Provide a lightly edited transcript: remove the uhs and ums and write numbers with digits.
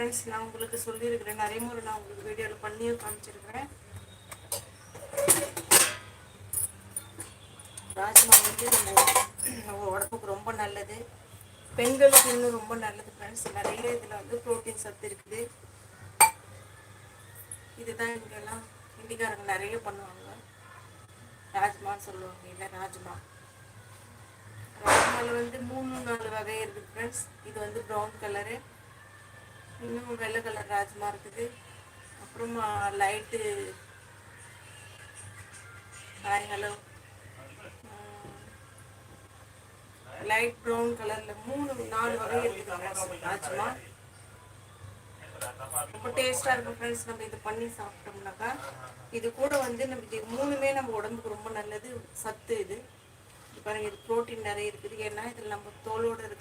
Friends, நான் உங்களுக்கு சொல்லியிருக்கிறேன், நிறைய முறை நான் உங்களுக்கு வீடியோவில் பண்ணியும் காமிச்சிருக்கிறேன். ராஜ்மா வந்து நம்ம உடம்புக்கு ரொம்ப நல்லது, பெண்களுக்கு இன்னும் ரொம்ப நல்லது ஃப்ரெண்ட்ஸ். நிறைய இதில் வந்து ப்ரோட்டீன் சத்து இருக்குது. இதுதான் இங்கெல்லாம் ஹிந்திக்காரங்க நிறைய பண்ணுவாங்க, ராஜ்மான்னு சொல்லுவாங்க. இல்லை ராஜ்மா, ராஜ்மாவில் வந்து 3-4 வகை இருக்குது ஃப்ரெண்ட்ஸ். இது வந்து ப்ரௌன் கலரு, இன்னும் வெள்ளை கலர் ராஜ்மா இருக்குது. அப்புறமா லைட்டு ஹலோ லைட் ப்ரௌன் கலரில் 3-4 வகை இருக்குது ஃப்ரெண்ட்ஸ் ராஜ்மா. ரொம்ப டேஸ்ட்டாக இருக்கும் ஃப்ரெண்ட்ஸ். நம்ம இது பண்ணி சாப்பிட்டோம்னாக்கா, இது கூட வந்து நம்ம இது 3மே நம்ம உடம்புக்கு ரொம்ப நல்லது, சத்து. இது பாருங்கள், இது ப்ரோட்டீன் நிறைய இருக்குது. ஏன்னா இதில் நம்ம தோலோடு